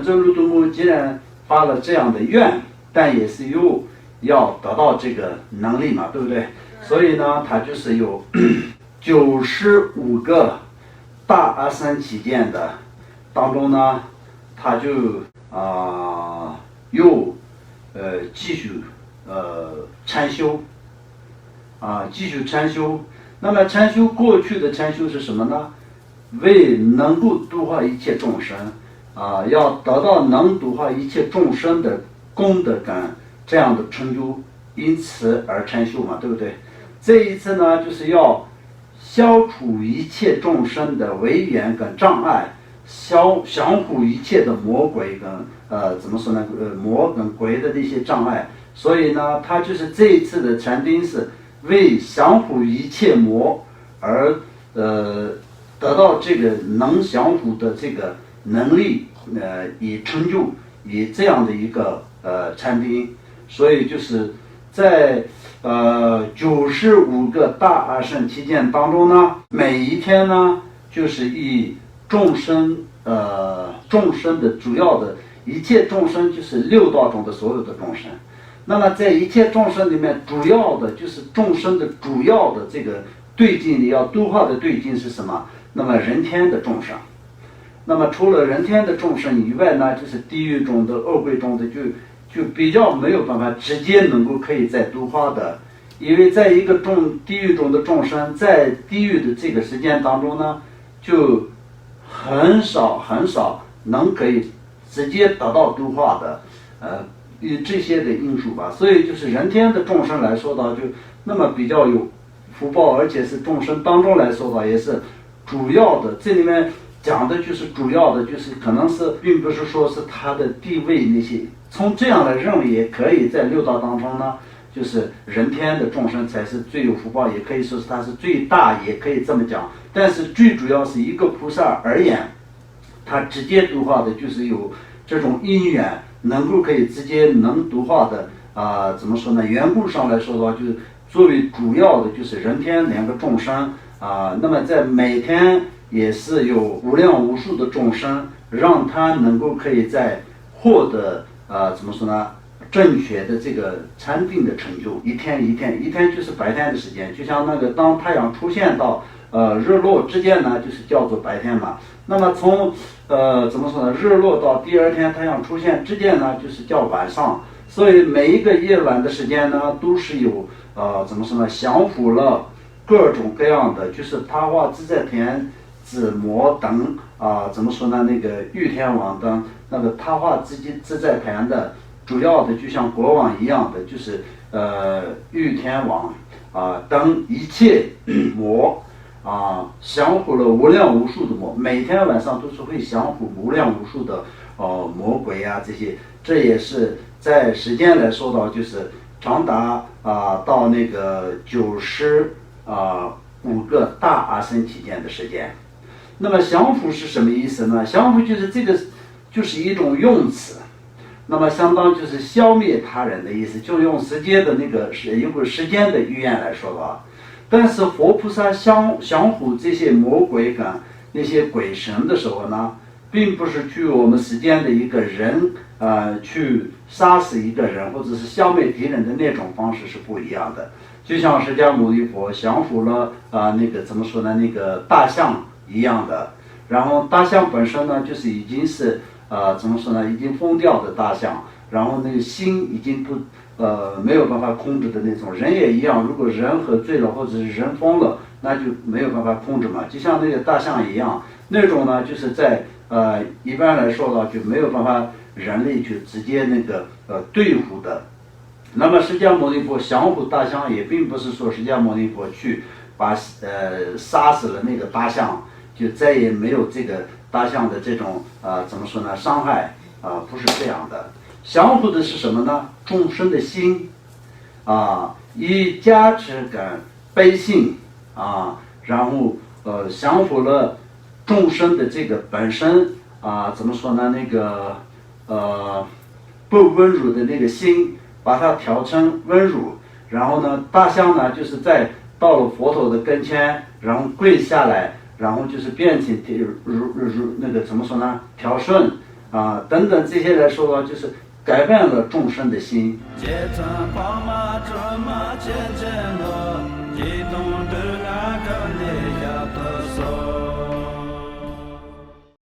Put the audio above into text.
这卢度母既然发了这样的愿，但也是又要得到这个能力嘛，对不对？所以呢，他就是有95个大阿僧祇见的当中呢，他就又继续参修继续参修。那么参修过去的参修是什么呢？为能够度化一切众生要得到能度化一切众生的功德感这样的成就，因此而参修嘛，对不对？这一次呢，就是要消除一切众生的违缘跟障碍，降服一切的魔鬼跟怎么说呢？魔跟鬼的那些障碍。所以呢，他就是这一次的禅定是为降服一切魔而得到这个能降服的这个能力，以成就以这样的一个禅定。所以就是在95个大阿僧祇见当中呢，每一天呢，就是以众生的主要的一切众生，就是六道中的所有的众生。那么在一切众生里面，主要的就是众生的主要的这个对境里要度化的对境是什么？那么人天的众生。那么除了人天的众生以外呢，就是地狱中的恶鬼中的就比较没有办法直接能够可以再度化的，因为在一个地狱中的众生，在地狱的这个时间当中呢，就很少能可以直接得到度化的，以这些的因素吧。所以就是人天的众生来说到，就那么比较有福报，而且是众生当中来说到也是主要的。这里面讲的就是主要的，就是可能是并不是说是他的地位那些，从这样来认为也可以，在六道当中呢，就是人天的众生才是最有福报，也可以说是他是最大，也可以这么讲。但是最主要是一个菩萨而言，他直接度化的就是有这种因缘，能够可以直接能度化的怎么说呢？缘故上来说的话，就是作为主要的就是人天两个众生那么在每天也是有无量无数的众生，让他能够可以在获得怎么说呢？正确的这个禅定的成就，一天就是白天的时间，就像那个当太阳出现到日落之间呢，就是叫做白天嘛。那么从怎么说呢？日落到第二天太阳出现之间呢，就是叫晚上。所以每一个夜晚的时间呢，都是有怎么说呢？降服了各种各样的，就是他化自在田子魔等怎么说呢？那个玉天王等那个他化自在田的主要的就像国王一样的，就是玉天王等一切魔降服了无量无数的魔，每天晚上都是会降服无量无数的魔鬼这些。这也是在时间来说到，就是长达到那个95个大阿僧祇见的时间。那么降服是什么意思呢？降服就是这个就是一种用词，那么相当就是消灭他人的意思，就用时间的那个用时间的语言来说的话。但是佛菩萨降服这些魔鬼跟那些鬼神的时候呢，并不是去我们时间的一个人去杀死一个人或者是消灭敌人的那种方式是不一样的。就像释迦牟尼佛降服了那个怎么说呢？那个大象一样的。然后大象本身呢，就是已经是怎么说呢？已经疯掉的大象，然后那个心已经不没有办法控制的那种。人也一样，如果人喝醉了或者是人疯了，那就没有办法控制嘛。就像那个大象一样，那种呢就是在一般来说呢就没有办法人类去直接那个对付的。那么释迦牟尼佛降服大象，也并不是说释迦牟尼佛去把杀死了那个大象，就再也没有这个大象的这种怎么说呢伤害不是这样的。降服的是什么呢？众生的心以加持感悲心然后降服了众生的这个本身怎么说呢？那个不温柔的那个心，把它调成温柔。然后呢，大象呢就是在到了佛陀的跟前，然后跪下来，然后就是变成那个怎么说呢？调顺等等这些来说呢，就是改变了众生的心。移动的那个你要的所